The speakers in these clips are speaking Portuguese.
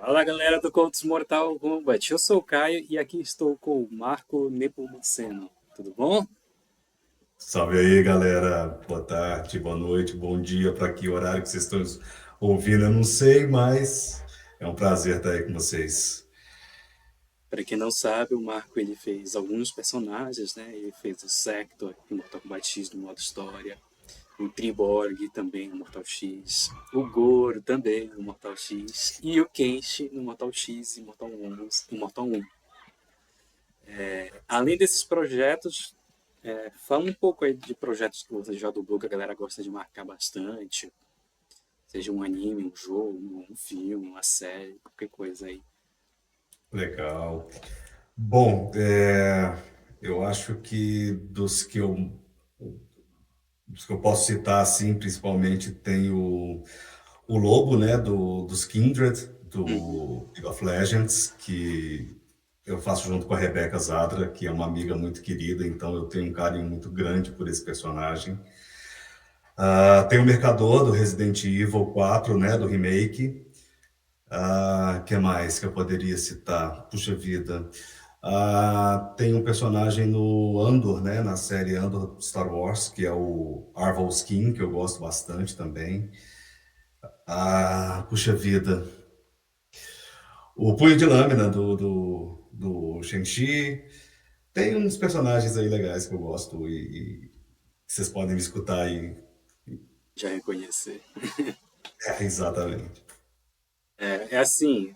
Fala galera do Contos Mortal Kombat, eu sou o Caio e aqui estou com o Marco Nepomuceno. Tudo bom? Salve aí, galera. Boa tarde, boa noite, bom dia. Para que horário que vocês estão ouvindo, eu não sei, mas é um prazer estar aí com vocês. Para quem não sabe, o Marco ele fez alguns personagens, né? Ele fez o Sector em Mortal Kombat X no modo história, o Triborg também no Mortal X, o Goro também no Mortal X e o Kenshi no Mortal X e Mortal 1. Mortal 1. Além desses projetos, fala um pouco aí de projetos que você já dublou, que a galera gosta de marcar bastante. Seja um anime, um jogo, um filme, uma série, qualquer coisa aí. Legal. Bom, eu acho que dos que eu posso citar, assim, principalmente, tem o Lobo, né, dos Kindred, Uhum. do League of Legends, que eu faço junto com a Rebeca Zadra, que é uma amiga muito querida, então eu tenho um carinho muito grande por esse personagem. Tem o Mercador do Resident Evil 4, né, do remake. Que mais que eu poderia citar? Puxa vida. Tem um personagem no Andor, né, na série Andor Star Wars, que é o Arval Skin, que eu gosto bastante também. Puxa vida. O Punho de Lâmina do Shang-Chi. Tem uns personagens aí legais que eu gosto e que vocês podem me escutar aí. Já reconhecer. Exatamente. É assim,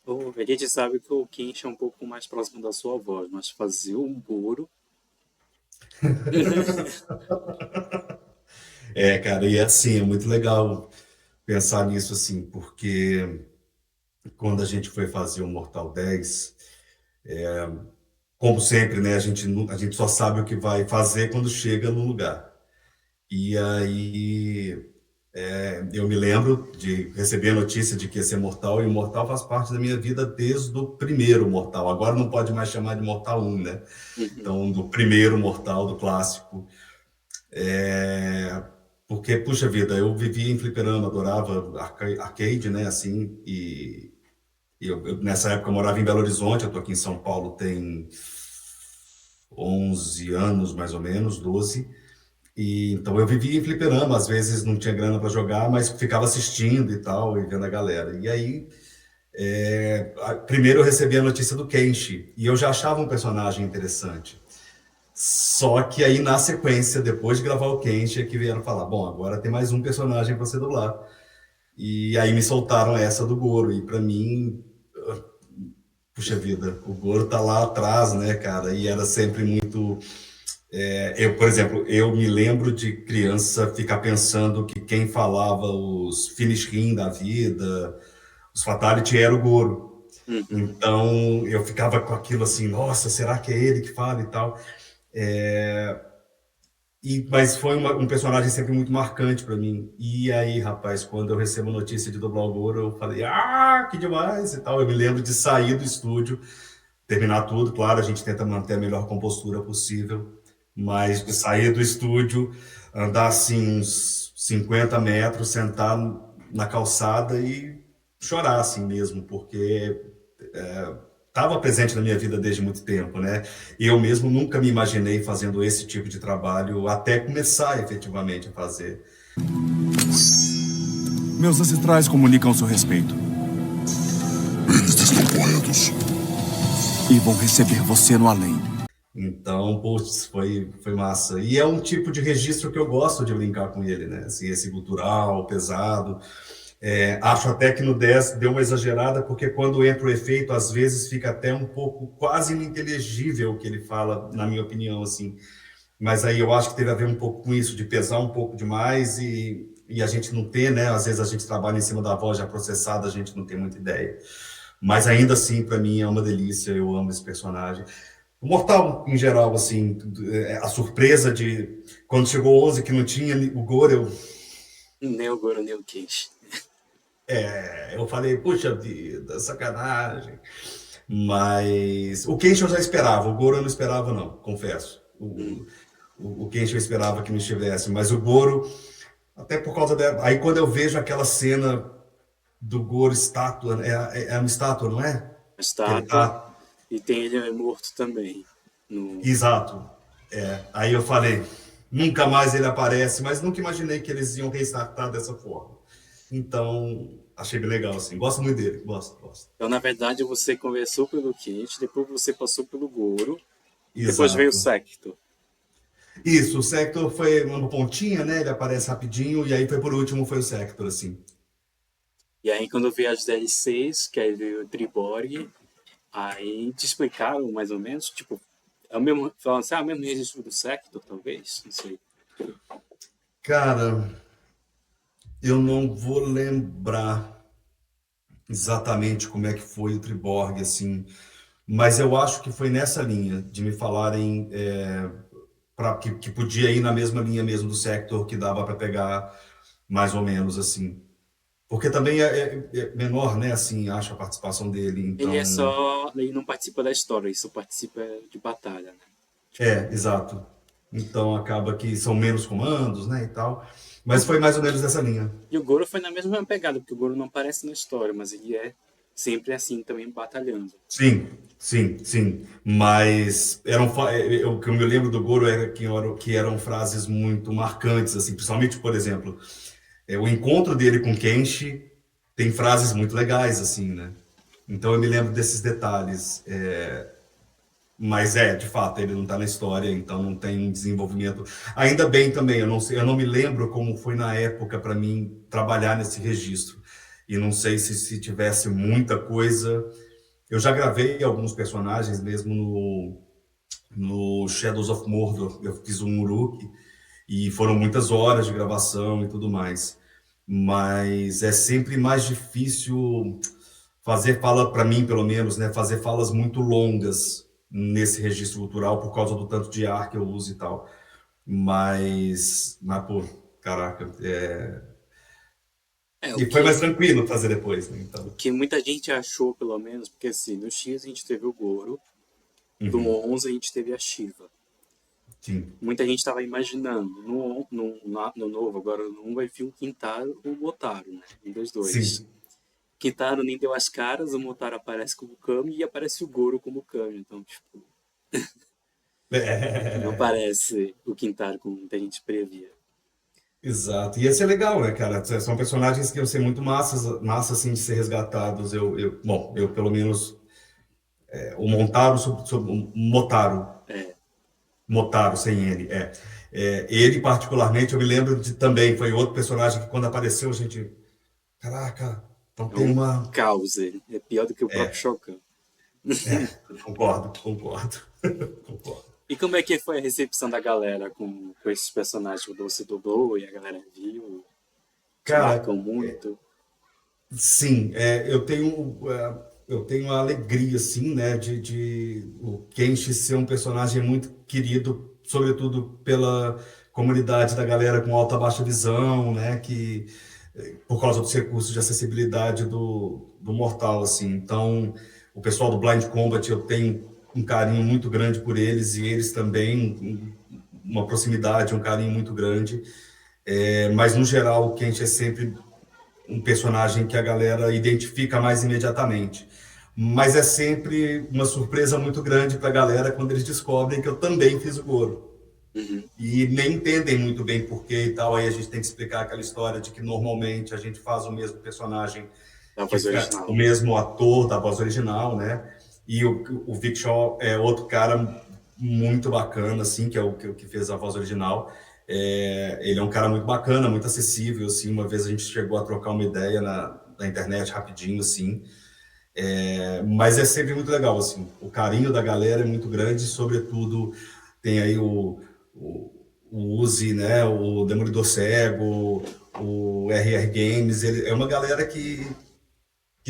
a gente sabe que o Kenshi é um pouco mais próximo da sua voz, mas fazer um Goro. Cara, e assim, é muito legal pensar nisso, assim, porque quando a gente foi fazer o Mortal 10, como sempre, né, a gente só sabe o que vai fazer quando chega no lugar. E aí, eu me lembro de receber a notícia de que ia ser Mortal, e o Mortal faz parte da minha vida desde o primeiro Mortal. Agora não pode mais chamar de Mortal 1, né? Uhum. Então, do primeiro Mortal, do clássico. É, Porque, puxa vida, eu vivia em fliperama, adorava arcade, né, assim, nessa época eu morava em Belo Horizonte, eu tô aqui em São Paulo tem 11 anos, mais ou menos, 12, e então eu vivia em fliperama, às vezes não tinha grana para jogar, mas ficava assistindo e tal, e vendo a galera. E aí, primeiro eu recebi a notícia do Kenshi, e eu já achava um personagem interessante. Só que aí, na sequência, depois de gravar o Kenshi, é que vieram falar: bom, agora tem mais um personagem para você dublar. E aí me soltaram essa do Goro. E para mim, puxa vida, o Goro tá lá atrás, né, cara? E era sempre muito. Por exemplo, eu me lembro de criança ficar pensando que quem falava os finish him da vida, os fatality, era o Goro. Uhum. Então eu ficava com aquilo assim: nossa, será que é ele que fala e tal? Mas foi um personagem sempre muito marcante para mim. E aí, rapaz, quando eu recebo notícia de dublar o Goro, eu falei, que demais e tal. Eu me lembro de sair do estúdio, terminar tudo. Claro, a gente tenta manter a melhor compostura possível, mas de sair do estúdio, andar assim uns 50 metros, sentar na calçada e chorar assim mesmo, porque estava presente na minha vida desde muito tempo, né? Eu mesmo nunca me imaginei fazendo esse tipo de trabalho até começar efetivamente a fazer. Meus ancestrais comunicam seu respeito. Eles estão corretos. E vão receber você no além. Então, putz, foi massa. E é um tipo de registro que eu gosto de brincar com ele, né? Assim, esse gutural, pesado. Acho até que no 10 deu uma exagerada, porque quando entra o efeito, às vezes fica até um pouco quase ininteligível o que ele fala, na minha opinião, assim. Mas aí eu acho que teve a ver um pouco com isso, de pesar um pouco demais e a gente não ter, né? Às vezes a gente trabalha em cima da voz já processada, a gente não tem muita ideia. Mas ainda assim, para mim, é uma delícia, eu amo esse personagem. O Mortal, em geral, assim, a surpresa de quando chegou o 11 que não tinha o Goro, Nem o Goro, nem o Kenshi. eu falei, puxa vida, sacanagem. Mas o Kenshin eu já esperava, o Goro eu não esperava, não, confesso. Hum. O Kenshin eu esperava que não estivesse, mas o Goro, até por causa dela. Aí quando eu vejo aquela cena do Goro estátua, né? É uma estátua, não é? A Que ele estátua, tá. e tem ele morto também. No... Exato. Aí eu falei, nunca mais ele aparece, mas nunca imaginei que eles iam restartar dessa forma. Então, achei bem legal, assim. Gosto muito dele, gosto. Então, na verdade, você começou pelo Quente, depois você passou pelo Goro, e depois veio o Exato. Secto. Isso, o Sector foi uma pontinha, né? Ele aparece rapidinho, e aí foi por último, foi o Sector, assim. E aí, quando veio as DLCs, que aí veio o Triborg, aí te explicaram mais ou menos, tipo, é o mesmo, falando assim, o mesmo registro do Sector, talvez, não sei. Cara, eu não vou lembrar exatamente como é que foi o Triborg, assim, mas eu acho que foi nessa linha de me falarem que podia ir na mesma linha mesmo do Sector, que dava para pegar mais ou menos assim. Porque também é menor, né? Assim, acho a participação dele. Ele é Então, só, ele não participa da história, ele só participa de batalha, né? exato. Então acaba que são menos comandos, né? E tal. E Mas foi mais ou menos dessa linha. o Goro foi na mesma pegada, porque o Goro não aparece na história, mas ele é sempre assim também batalhando. Sim. Mas o que eu me lembro do Goro era que eram frases muito marcantes, assim, principalmente, por exemplo, o encontro dele com Kenshi tem frases muito legais, assim, né? Então eu me lembro desses detalhes. Mas de fato, ele não está na história, então não tem um desenvolvimento. Ainda bem também, eu não sei, eu não me lembro como foi na época para mim trabalhar nesse registro. E não sei se tivesse muita coisa. Eu já gravei alguns personagens mesmo no Shadows of Mordor. Eu fiz um Uruk e foram muitas horas de gravação e tudo mais. Mas é sempre mais difícil fazer fala, para mim pelo menos, né, fazer falas muito longas nesse registro cultural por causa do tanto de ar que eu uso e tal. Mas pô, caraca, É, e foi mais tranquilo fazer depois, né? o Então, que muita gente achou, pelo menos, porque assim, no X a gente teve o Goro, do uhum, 11 a gente teve a Shiva. sim, Muita gente estava imaginando, no novo, agora no 1 vai vir o Quintaro ou o Motaro, né? Um dos dois. sim. Quintaro nem deu as caras, o Motaro aparece como Kami e aparece o Goro como Kami. Então, tipo, não parece o Quintaro como muita gente previa. Exato. E ia ser legal, né, cara? São personagens que iam ser muito massa assim, de ser resgatados. Bom, eu pelo menos, o Montaro sobre o Motaro. É, Motaro, sem ele, ele, particularmente, eu me lembro de também, foi outro personagem que quando apareceu, a gente. Caraca, então é tem um uma. caos ele. É pior do que o próprio Shokan. Concordo. Concordo. E como é que foi a recepção da galera com esses personagens que você dublou e a galera viu? Te marcam Cara, muito? sim, eu tenho a alegria, assim, né, de o Kenshi ser um personagem muito querido, sobretudo pela comunidade da galera com alta baixa visão, né, que por causa dos recursos de acessibilidade do Mortal, assim. Então, o pessoal do Blind Combat, eu tenho um carinho muito grande por eles e eles também, uma proximidade, um carinho muito grande. Mas, no geral, o Kenshi é sempre um personagem que a galera identifica mais imediatamente. Mas é sempre uma surpresa muito grande para a galera quando eles descobrem que eu também fiz o Goro. Uhum. E nem entendem muito bem porquê e tal. Aí a gente tem que explicar aquela história de que normalmente a gente faz o mesmo personagem, Da voz o original. mesmo ator da voz original, né? E o Vic Shaw é outro cara muito bacana, assim, que é o que fez a voz original. Ele é um cara muito bacana, muito acessível, assim. Uma vez a gente chegou a trocar uma ideia na internet rapidinho, assim. Mas é sempre muito legal, assim. O carinho da galera é muito grande, sobretudo tem aí o Uzi, né? O Demolidor Cego, o RR Games. É uma galera que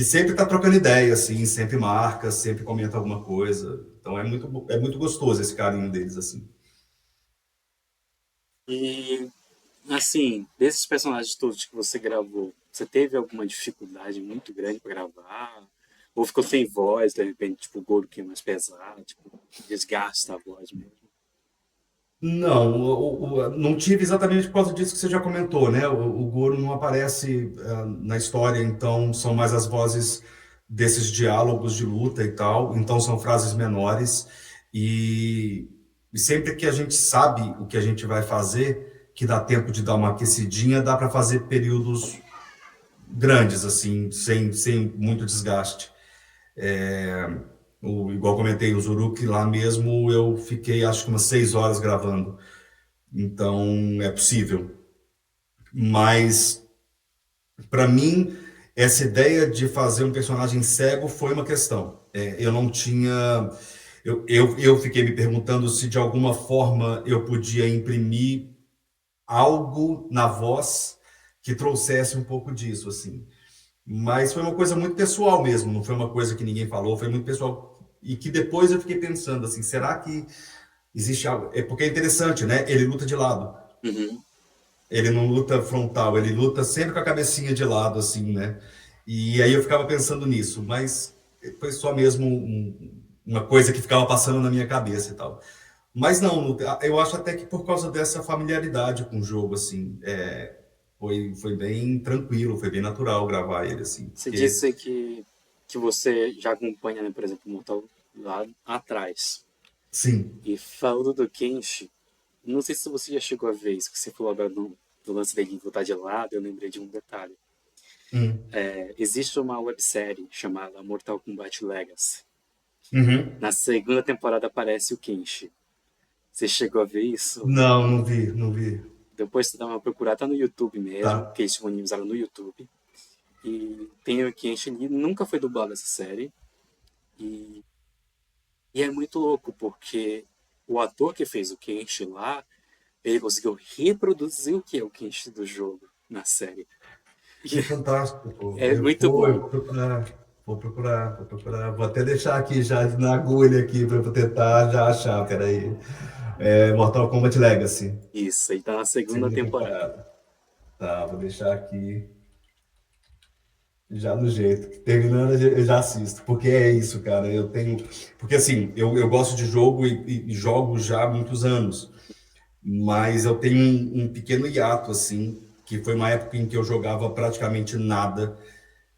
sempre está trocando ideia, assim, sempre marca, sempre comenta alguma coisa. Então é muito gostoso esse carinho deles, assim. E, assim, desses personagens todos que você gravou, você teve alguma dificuldade muito grande para gravar? Ou ficou sem voz, de repente, tipo, o Goro que é mais pesado, tipo, desgasta a voz mesmo? Não, não tive exatamente por causa disso que você já comentou, né? O Goro não aparece na história, então são mais as vozes desses diálogos de luta e tal, então são frases menores e, e sempre que a gente sabe o que a gente vai fazer, que dá tempo de dar uma aquecidinha, dá para fazer períodos grandes assim, sem muito desgaste. Igual comentei, o Zuruk lá mesmo, eu fiquei acho que umas 6 horas gravando. Então, é possível. Mas, para mim, essa ideia de fazer um personagem cego foi uma questão. Eu não tinha. Eu fiquei me perguntando se de alguma forma eu podia imprimir algo na voz que trouxesse um pouco disso, assim. Mas foi uma coisa muito pessoal mesmo, não foi uma coisa que ninguém falou, foi muito pessoal. E que depois eu fiquei pensando assim, será que existe algo? É porque é interessante, né? Ele luta de lado. Uhum. Ele não luta frontal, ele luta sempre com a cabecinha de lado, assim, né? E aí eu ficava pensando nisso, mas foi só mesmo uma coisa que ficava passando na minha cabeça e tal. Mas não, eu acho até que por causa dessa familiaridade com o jogo, assim, foi bem tranquilo, foi bem natural gravar ele, assim, Você porque, disse que você já acompanha, né, por exemplo, o Mortal lá atrás. sim, E falando do Kenshi, não sei se você já chegou a ver isso, que você falou agora do lance dele voltar de lado, eu lembrei de um detalhe. hum, Existe uma websérie chamada Mortal Kombat Legacy. uhum. Na segunda temporada aparece o Kenshi. Você chegou a ver isso? Não, não vi, não vi, Depois você dá uma procurada, tá no YouTube mesmo, tá? que eles disponibilizaram no YouTube. E tem o Kenshi ali, nunca foi dublado essa série. E, e é muito louco, porque o ator que fez o Kenshi lá, ele conseguiu reproduzir o que é o Kenshi do jogo na série. E Que fantástico, pô. é muito Eu bom. vou procurar, vou procurar, vou procurar. Vou até deixar aqui já na agulha aqui para eu tentar já achar, peraí. Mortal Kombat Legacy, Isso, aí tá na segunda segunda temporada. temporada. Tá, vou deixar aqui já no jeito. Terminando, eu já assisto. Porque é isso, cara. Eu tenho. Porque assim, eu gosto de jogo e jogo já há muitos anos. Mas eu tenho um pequeno hiato, assim, que foi uma época em que eu jogava praticamente nada.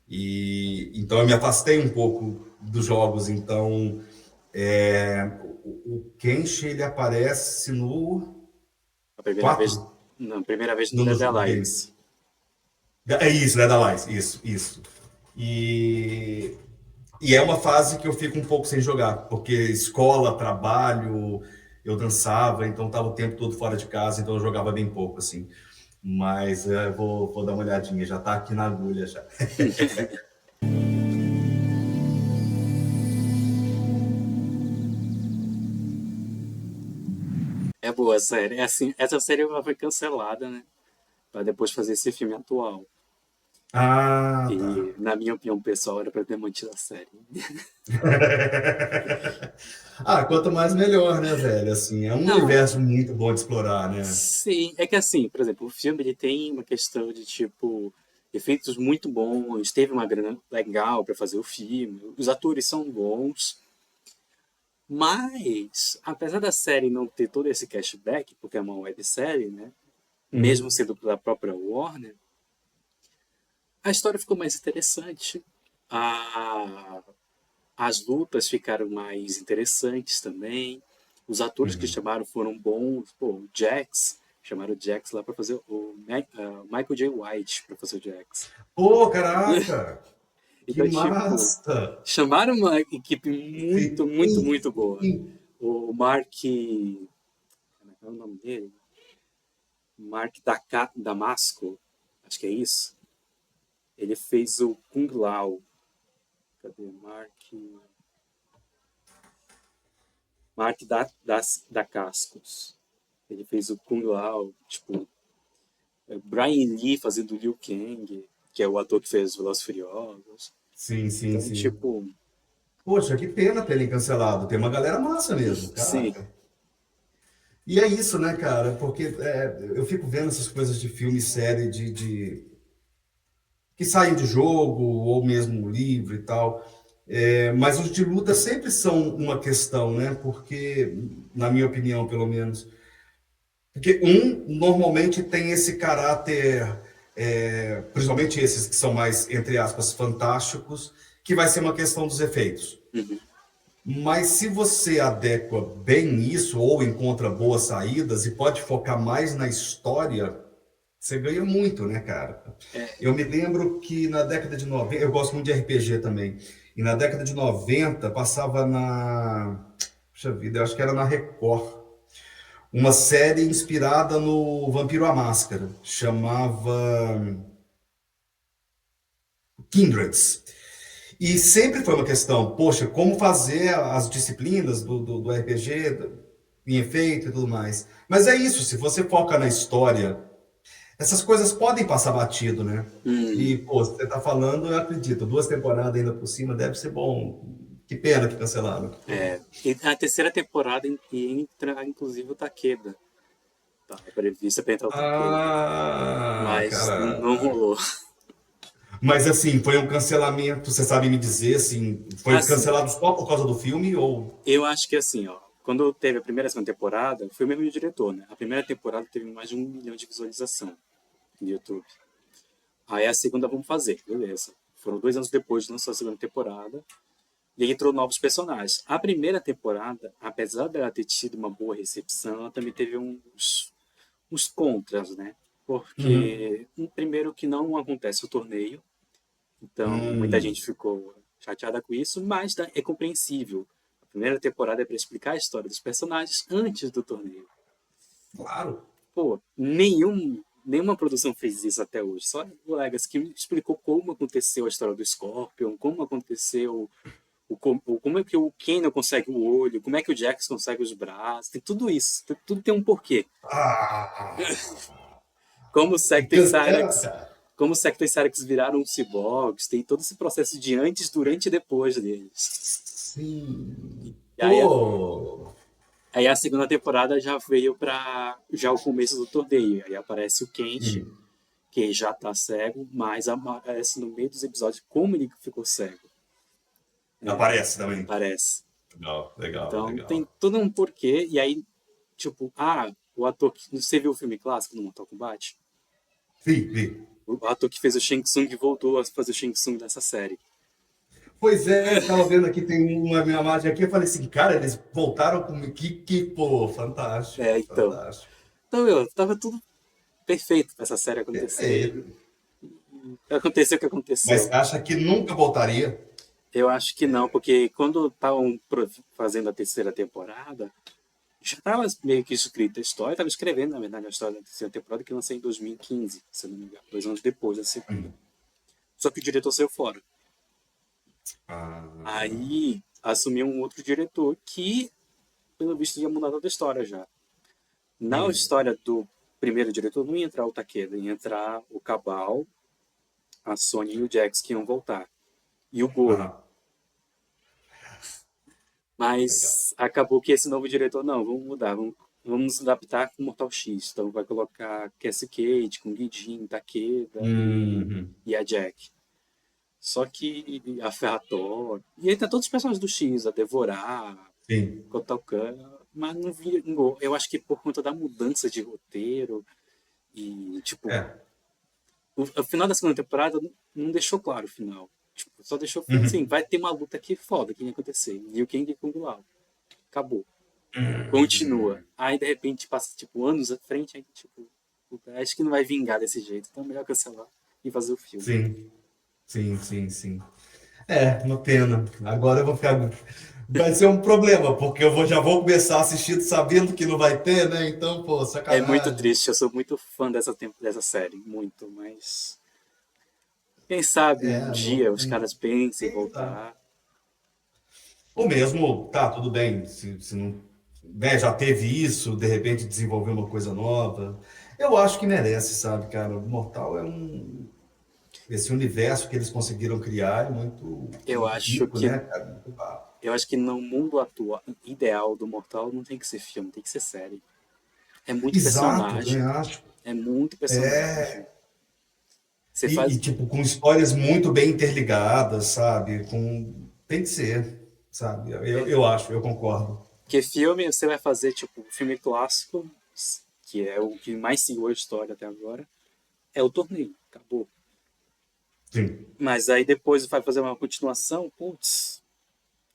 E então eu me afastei um pouco dos jogos. Então, o Kenshi ele aparece no A primeira vez, 4 não, a primeira vez no no Dead game. Alliance. É isso, Dead Allies, isso. E, e é uma fase que eu fico um pouco sem jogar, porque escola, trabalho, eu dançava, então estava o tempo todo fora de casa, então eu jogava bem pouco, assim. Mas vou dar uma olhadinha, já está aqui na agulha já. É boa a série. É assim, essa série ela foi cancelada, né? Pra depois fazer esse filme atual. Ah, tá. E, na minha opinião pessoal, era pra ter mantido a série. Ah, quanto mais melhor, né, velho? Assim, é um Não, universo muito bom de explorar, né? sim. É que assim, por exemplo, o filme ele tem uma questão de tipo efeitos muito bons, teve uma grana legal pra fazer o filme, os atores são bons, mas apesar da série não ter todo esse cashback, porque é uma websérie, né? Mesmo Uhum. sendo da própria Warner, a história ficou mais interessante. A, as lutas ficaram mais interessantes também. Os atores que Uhum. chamaram foram bons. Pô, o Jax, chamaram o Jax lá para fazer Michael J. White para fazer o Jax. Pô, caraca! Que Então, tipo, massa! chamaram uma equipe muito, muito, Sim, muito boa. sim. O Mark. Como é o nome dele? Mark Damasco, acho que é isso. Ele fez o Kung Lao. Cadê? Mark da Cascos. Ele fez o Kung Lao, tipo, Brian Lee fazendo o Liu Kang, que é o ator que fez os Velozes e Furiosos. Sim, sim, Então, sim. tipo, Poxa, que pena terem cancelado. Tem uma galera massa mesmo, sim, caraca. E é isso, né, cara? Porque eu fico vendo essas coisas de filme, série, que saem de jogo, ou mesmo livro e tal. Mas os de luta sempre são uma questão, né? Porque, na minha opinião, pelo menos, Porque um normalmente tem esse caráter, principalmente esses que são mais, entre aspas, fantásticos, que vai ser uma questão dos efeitos. Uhum. Mas se você adequa bem isso, ou encontra boas saídas e pode focar mais na história, você ganha muito, né, cara? É, Eu me lembro que na década de 90, eu gosto muito de RPG também, e na década de 90 passava na. Puxa vida, eu acho que era na Record. Uma série inspirada no Vampiro à Máscara, chamava Kindreds. E sempre foi uma questão, poxa, como fazer as disciplinas do RPG em efeito e tudo mais. Mas é isso, se você foca na história, essas coisas podem passar batido, né? hum, E, pô, você tá falando, eu acredito, 2 temporadas ainda por cima deve ser bom. Que pena que cancelaram. e a terceira temporada ia entrar, inclusive, o Takeda. Tá prevista para entrar o Takeda. Ah, Mas não cara. rolou. Mas assim, foi um cancelamento, você sabe me dizer, assim, foi Assim, cancelado só por causa do filme ou... eu acho que assim, ó, quando teve a primeira e a segunda temporada, foi o mesmo diretor, né? A primeira temporada teve mais de 1 milhão de visualização no YouTube. Aí a segunda vamos fazer, beleza. Foram 2 anos depois de lançar a segunda temporada. E aí entrou novos personagens. A primeira temporada, apesar dela ter tido uma boa recepção, ela também teve uns contras, né? Uhum. Porque, primeiro, que não acontece o torneio. Então, muita Hum, gente ficou chateada com isso, mas é compreensível. A primeira temporada é para explicar a história dos personagens antes do torneio. claro. Pô, nenhuma produção fez isso até hoje. Só o Legacy que explicou como aconteceu a história do Scorpion, como aconteceu como é que o Ken não consegue o olho, como é que o Jax consegue os braços, tem tudo isso, tudo tem um porquê. Ah, Como os Sector e cancela, Cyrax, cara. como os Sector e Cyrax viraram cyborgs, tem todo esse processo de antes, durante e depois deles. Sim. E aí, Pô. aí a segunda temporada já veio para já o começo do torneio. Aí aparece o Kent, Hum. que já tá cego, mas aparece no meio dos episódios como ele ficou cego. Aparece também. Aparece. Legal, legal, Então tem legal. todo um porquê. E aí, tipo, o ator que. Você viu o filme clássico do Mortal Kombat? Vi, vi. O ator que fez o Shang Tsung voltou a fazer o Shang Tsung nessa série. Pois é, eu tava vendo aqui, tem uma minha imagem aqui, eu falei assim, cara, eles voltaram com pô, fantástico, É, então. fantástico. Então, meu, tava tudo perfeito pra essa série acontecer. Perfeito. Aconteceu o que Mas aconteceu. acha que nunca voltaria? Eu acho que não, porque quando estavam fazendo a terceira temporada, já estava meio que escrita a história, estava escrevendo, na verdade, a história da terceira temporada que lancei em 2015, se não me engano, 2 anos depois da segunda. Só que o diretor saiu fora. Ah, Aí assumiu um outro diretor que, pelo visto, ia mudar toda a história já. Na hum, história do primeiro diretor não ia entrar o Takeda, ia entrar o Cabal, a Sony e o Jax que iam voltar. E o Goro. aham, legal. Mas acabou que esse novo diretor, não, vamos mudar, vamos nos adaptar com Mortal X. Então vai colocar Cassie Cage, com Guidin, Takeda Uhum, e a Jack. Só que a Ferrator. E aí tá todos os personagens do X, a Devorar, sim, Kotal Kahn, mas não vingou. Eu acho que por conta da mudança de roteiro e, tipo, é. o final da segunda temporada não deixou claro o final. Tipo, só deixou assim, Uhum, vai ter uma luta aqui foda que ia acontecer. E o Kang e Kung Lao. Acabou. Continua. uhum, Aí, de repente, passa, tipo, anos à frente, aí, tipo, puta, acho que não vai vingar desse jeito. Então é melhor cancelar e fazer o filme. sim, sim, sim, sim. É, uma pena. Agora eu vou ficar. Vai ser um problema, porque já vou começar assistindo sabendo que não vai ter, né? Então, pô, É muito sacanagem. triste, eu sou muito fã dessa série, muito, mas quem sabe um É, não dia os tem. caras pensem em Quem sabe? voltar. Ou mesmo, tá, tudo bem, se não, né, já teve isso, de repente desenvolver uma coisa nova. Eu acho que merece, sabe, cara? O Mortal é um. Esse universo que eles conseguiram criar é muito, Eu muito acho rico, que né, cara? Muito vasto. eu acho que no mundo atual ideal do Mortal não tem que ser filme, tem que ser série. É muito Exato, eu também personagem, acho. é muito personagem. Você E, faz tipo, com histórias muito bem interligadas, sabe? Com... Tem que ser, sabe? Eu acho, eu concordo. que filme você vai fazer tipo filme clássico que é o que mais seguiu a história até agora, é o torneio. Acabou. Sim. Mas aí depois vai fazer uma continuação, putz.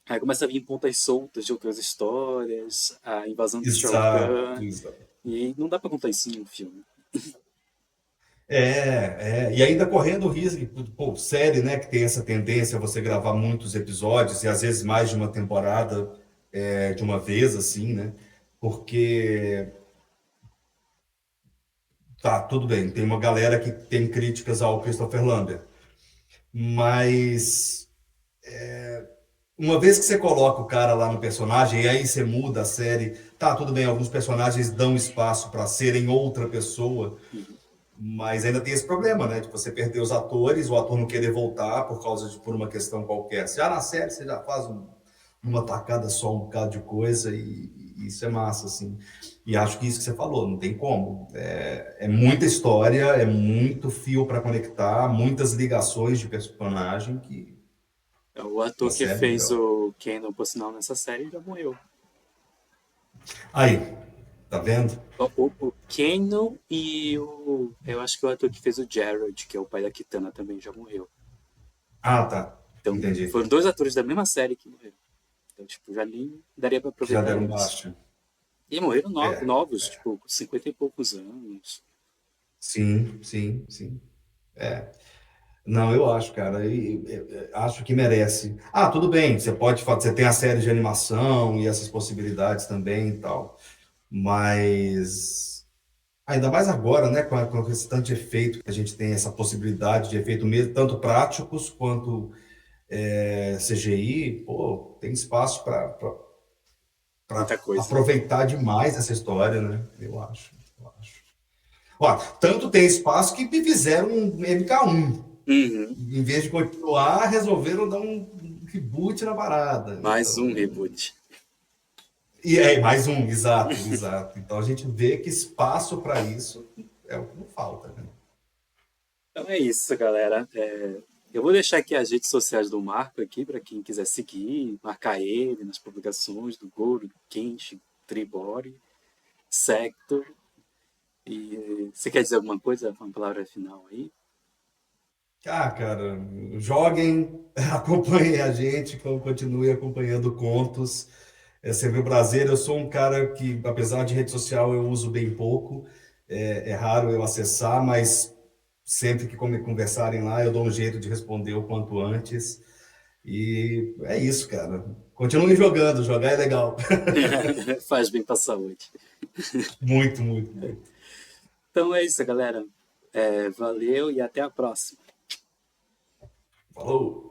Aí começa a vir pontas soltas de outras histórias, a invasão do Shao Exato, Kahn. exato. E não dá pra contar isso em um filme. E ainda correndo o risco, pô, série, né, que tem essa tendência a você gravar muitos episódios e às vezes mais de uma temporada de uma vez, assim, né? Porque tá, tudo bem, tem uma galera que tem críticas ao Christopher Lambert, mas uma vez que você coloca o cara lá no personagem e aí você muda a série, tá, tudo bem, alguns personagens dão espaço para serem outra pessoa. Mas ainda tem esse problema, né? De você perder os atores, o ator não querer voltar por uma questão qualquer. Se na série você já faz uma tacada só, um bocado de coisa e isso é massa, assim. E acho que isso que você falou, não tem como. É muita história, é muito fio para conectar, muitas ligações de personagem que O a ator que série. fez o Kenan, por sinal, nessa série já morreu. Aí, tá vendo? O Kenan e o... Eu acho que o ator que fez o Jared, que é o pai da Kitana, também já morreu. Ah, tá. Então, Entendi. foram 2 atores da mesma série que morreram. Então, tipo, já nem daria pra Que já aproveitar deram eles. baixo. E morreram É, novos, tipo, com 50 e poucos anos. sim, sim, sim. Não, eu acho, cara, acho que merece. Ah, tudo bem, você pode fazer, você tem a série de animação e essas possibilidades também e tal, mas ainda mais agora, né, com esse tanto de efeito que a gente tem, essa possibilidade de efeito mesmo, tanto práticos quanto CGI, pô, tem espaço para Muita coisa. aproveitar demais essa história, né? Eu acho, eu acho. Ó, tanto tem espaço que me fizeram um MK1. Uhum. Em vez de continuar, resolveram dar um reboot na parada. Mais um Então, reboot. e é mais um, exato, exato. Então a gente vê que espaço para isso é o que não falta, né? Então é isso, galera. Eu vou deixar aqui as redes sociais do Marco aqui para quem quiser seguir, marcar ele nas publicações do Goro, Kenshin, Tribori, Sector. E você quer dizer alguma coisa, uma palavra final aí? Ah, cara, joguem, acompanhem a gente, continue acompanhando contos. Você viu Brasileiro, eu sou um cara que, apesar de rede social, eu uso bem pouco. É raro eu acessar, mas sempre que conversarem lá, eu dou um jeito de responder o quanto antes. E é isso, cara. Continue jogando, jogar é legal. Faz bem para a saúde. Muito, muito, muito. Então é isso, galera. Valeu e até a próxima. Falou!